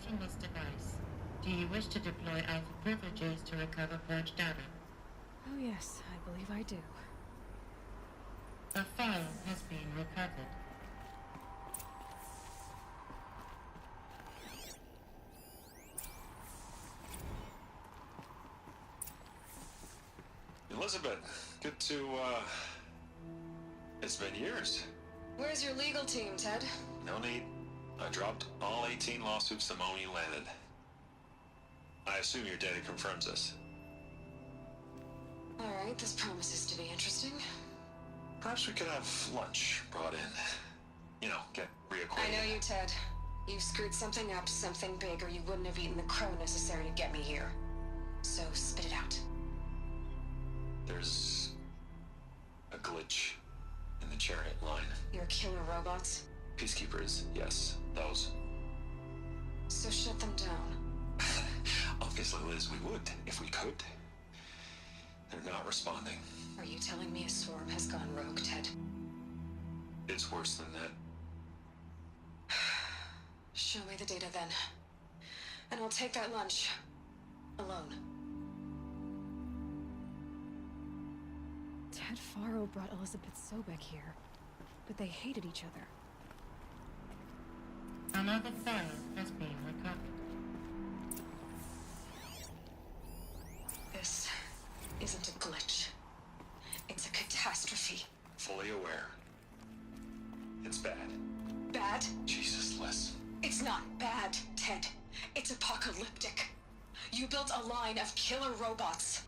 Requesting this device. Do you wish to deploy Alpha privileges to recover purged data? Oh yes, I believe I do. A file has been recovered. Elizabeth, good to, it's been years. Where's your legal team, Ted? No need. I dropped all 18 lawsuits the moment you landed. I assume your data confirms this. Alright, this promises to be interesting. Perhaps we could have lunch brought in. You know, get reacquainted. I know you, Ted. You've screwed something up, something big, or you wouldn't have eaten the crow necessary to get me here. So, spit it out. There's a glitch in the chariot line. Your killer robots? Peacekeepers, yes, those. So shut them down. Obviously, Liz, we would, if we could. They're not responding. Are you telling me a swarm has gone rogue, Ted? It's worse than that. Show me the data then. And I'll take that lunch. Alone. Ted Faro brought Elizabeth Sobek here, but they hated each other. Another file has been recovered. This isn't a glitch. It's a catastrophe. Fully aware. It's bad. Bad? Jesus, Liz. It's not bad, Ted. It's apocalyptic. You built a line of killer robots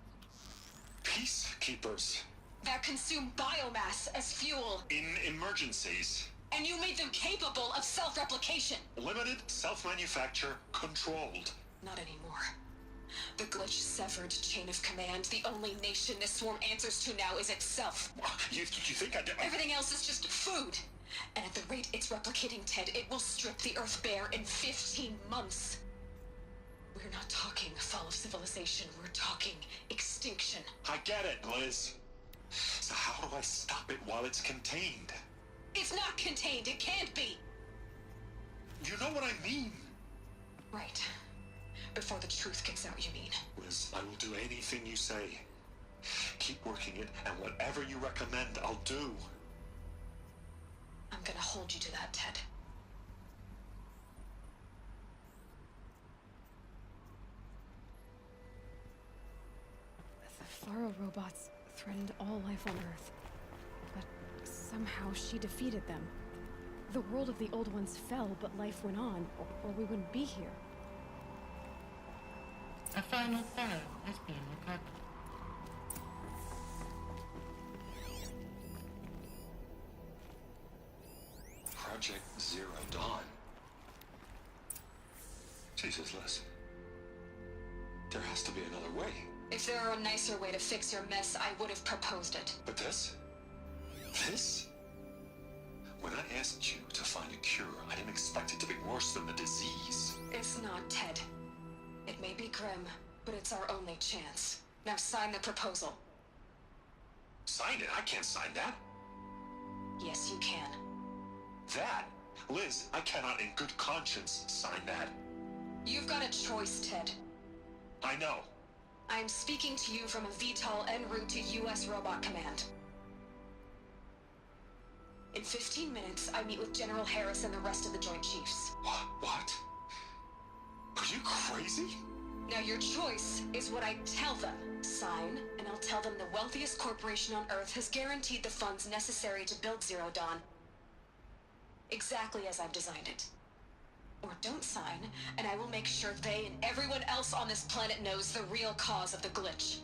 Peacekeepers. that consume biomass as fuel, In emergencies. and you made them capable of self-replication. Limited, self-manufacture, controlled. Not anymore. The glitch severed chain of command. The only nation this swarm answers to now is itself. You think I did? Everything else is just food. And at the rate it's replicating, Ted, it will strip the Earth bare in 15 months. We're not talking fall of civilization. We're talking extinction. I get it, Liz. So how do I stop it while it's contained? It's not contained. It can't be. You know what I mean? Right. Before the truth gets out, you mean? Liz, I will do anything you say. Keep working it, and whatever you recommend, I'll do. I'm gonna hold you to that, Ted. The Faro robots threatened all life on Earth, but somehow she defeated them. The world of the old ones fell, but life went on, or we wouldn't be here. A final file has been recovered. Project Zero Dawn. Jesus, Liz. There has to be another way. If there were a nicer way to fix your mess, I would have proposed it. But this? This? When I asked you to find a cure, I didn't expect it to be worse than the disease. It's not, Ted. It may be grim, but it's our only chance. Now sign the proposal. Sign it? I can't sign that. Yes, you can. That? Liz, I cannot in good conscience sign that. You've got a choice, Ted. I know. I'm speaking to you from a VTOL en route to U.S. Robot Command. In 15 minutes, I meet with General Harris and the rest of the Joint Chiefs. What? Are you crazy? Now your choice is what I tell them. Sign, and I'll tell them the wealthiest corporation on Earth has guaranteed the funds necessary to build Zero Dawn. Exactly as I've designed it. Or don't sign, and I will make sure they and everyone else on this planet knows the real cause of the glitch.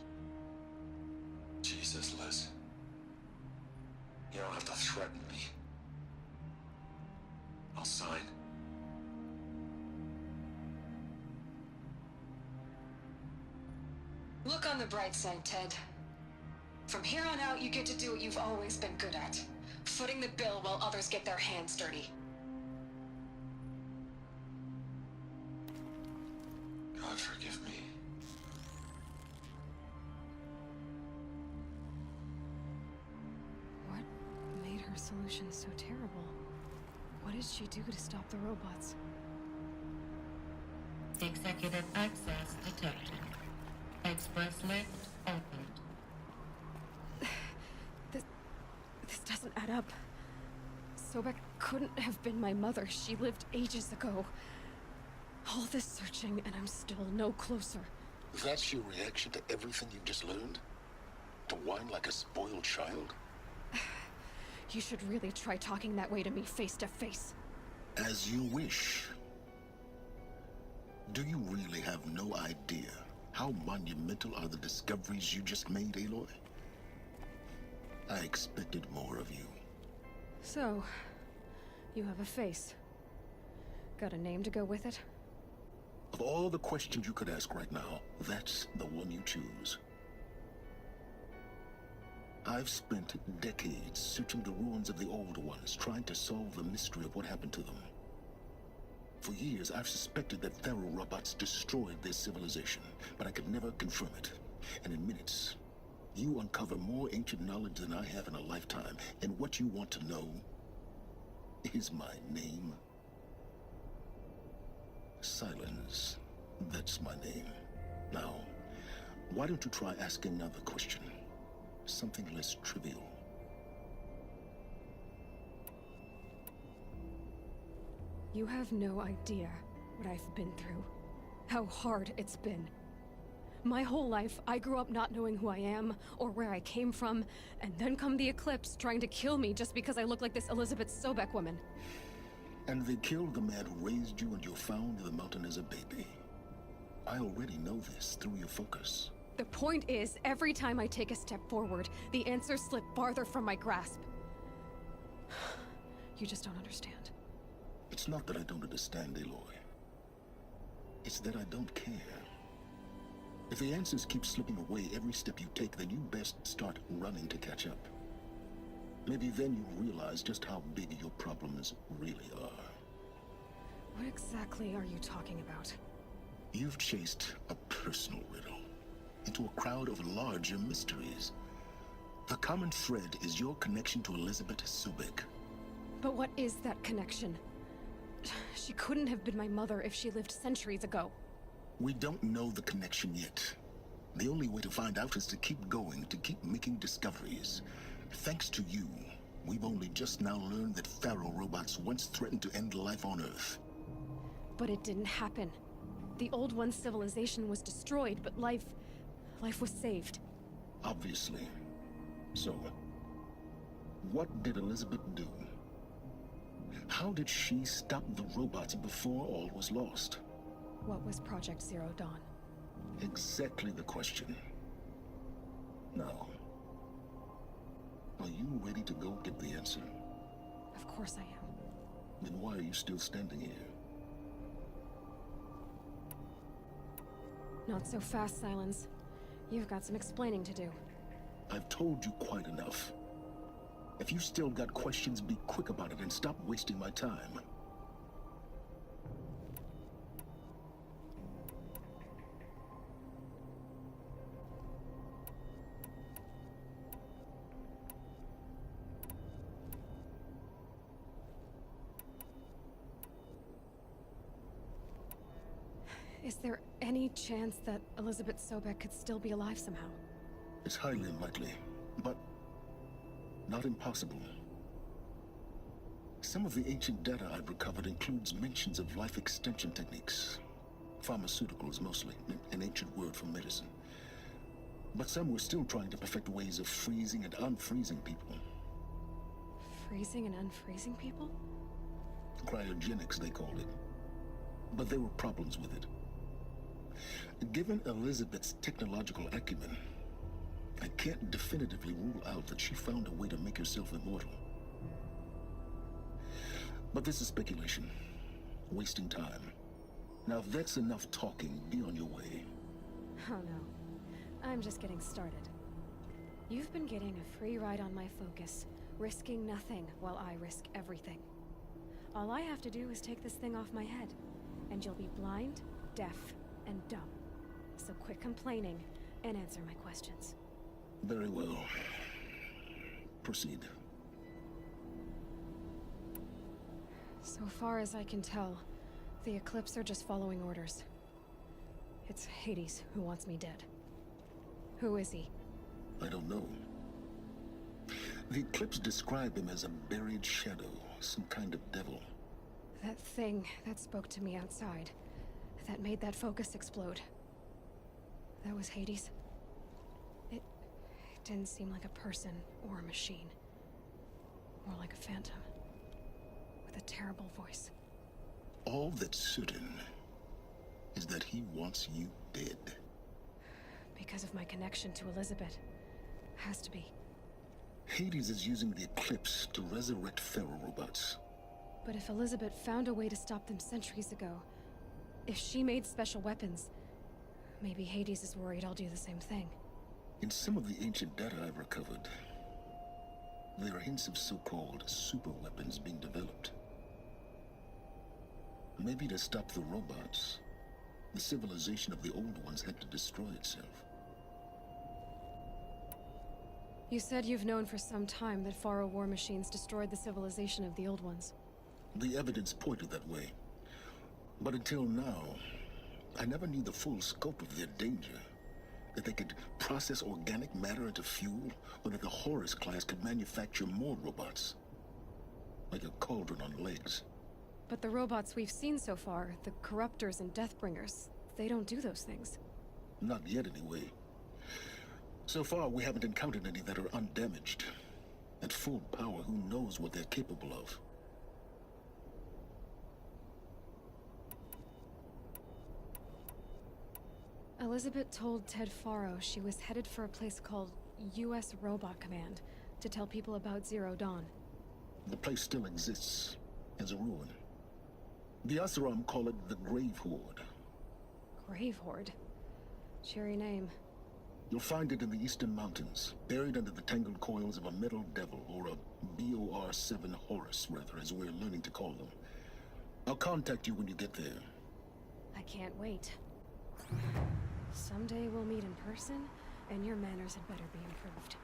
Jesus, Liz. You don't have to threaten me. I'll sign. Look on the bright side, Ted. From here on out, you get to do what you've always been good at. Footing the bill while others get their hands dirty. God forgive me. What made her solution so terrible? What did she do to stop the robots? Executive access detected. Express lift opened. This doesn't add up. Sobek couldn't have been my mother. She lived ages ago. All this searching, and I'm still no closer. That's your reaction to everything you've just learned? To whine like a spoiled child? You should really try talking that way to me face to face. As you wish. Do you really have no idea how monumental are the discoveries you just made, Aloy? I expected more of you. So, you have a face. Got a name to go with it? Of all the questions you could ask right now, that's the one you choose. I've spent decades searching the ruins of the Old Ones, trying to solve the mystery of what happened to them. For years, I've suspected that Pharaoh robots destroyed their civilization, but I could never confirm it. And in minutes, you uncover more ancient knowledge than I have in a lifetime. And what you want to know is my name. Silence. That's my name. Now, why don't you try asking another question? Something less trivial. You have no idea what I've been through. How hard it's been. My whole life, I grew up not knowing who I am or where I came from, and then come the Eclipse trying to kill me just because I look like this Elizabeth Sobek woman. And they killed the man who raised you and you found in the mountain as a baby. I already know this through your focus. The point is, every time I take a step forward, the answers slip farther from my grasp. You just don't understand. It's not that I don't understand, Aloy. It's that I don't care. If the answers keep slipping away every step you take, then you best start running to catch up. Maybe then you'll realize just how big your problems really are. What exactly are you talking about? You've chased a personal riddle into a crowd of larger mysteries. The common thread is your connection to Elizabeth Sobek. But what is that connection? She couldn't have been my mother if she lived centuries ago. We don't know the connection yet. The only way to find out is to keep going, to keep making discoveries. Thanks to you, we've only just now learned that Pharaoh robots once threatened to end life on Earth. But it didn't happen. The Old One's civilization was destroyed, but life was saved. Obviously. So, what did Elizabeth do? How did she stop the robots before all was lost? What was Project Zero Dawn? Exactly the question. Now, are you ready to go get the answer? Of course I am. Then why are you still standing here? Not so fast, Silence. You've got some explaining to do. I've told you quite enough. If you still got questions, be quick about it and stop wasting my time. Is there any chance that Elizabeth Sobek could still be alive somehow? It's highly unlikely, but not impossible. Some of the ancient data I've recovered includes mentions of life extension techniques. Pharmaceuticals, mostly, an ancient word for medicine. But some were still trying to perfect ways of freezing and unfreezing people. Freezing and unfreezing people? Cryogenics, they called it. But there were problems with it. Given Elizabeth's technological acumen, I can't definitively rule out that she found a way to make herself immortal. But this is speculation. Wasting time. Now, if that's enough talking, be on your way. Oh no. I'm just getting started. You've been getting a free ride on my focus, risking nothing while I risk everything. All I have to do is take this thing off my head, and you'll be blind, deaf, and dumb. So quit complaining and answer my questions. Very well. Proceed. So far as I can tell, the Eclipse are just following orders. It's Hades who wants me dead. Who is he? I don't know. The Eclipse describe him as a buried shadow, some kind of devil. That thing that spoke to me outside, that made that focus explode. That was Hades. It didn't seem like a person or a machine. More like a phantom. With a terrible voice. All that's certain is that he wants you dead. Because of my connection to Elizabeth. Has to be. Hades is using the Eclipse to resurrect Pharaoh robots. But if Elizabeth found a way to stop them centuries ago, if she made special weapons, maybe Hades is worried I'll do the same thing. In some of the ancient data I've recovered, there are hints of so-called super weapons being developed. Maybe to stop the robots, the civilization of the old ones had to destroy itself. You said you've known for some time that Pharaoh war machines destroyed the civilization of the old ones. The evidence pointed that way. But until now, I never knew the full scope of their danger. That they could process organic matter into fuel, or that the Horus class could manufacture more robots. Like a cauldron on legs. But the robots we've seen so far, the Corruptors and Deathbringers, they don't do those things. Not yet, anyway. So far, we haven't encountered any that are undamaged. At full power, who knows what they're capable of? Elizabeth told Ted Faro she was headed for a place called US Robot Command to tell people about Zero Dawn. The place still exists, as a ruin. The Asaram call it the Grave Horde. Grave Horde? Cheery name. You'll find it in the Eastern Mountains, buried under the tangled coils of a Metal Devil, or a BOR-7 Horus, rather, as we're learning to call them. I'll contact you when you get there. I can't wait. Someday we'll meet in person, and your manners had better be improved.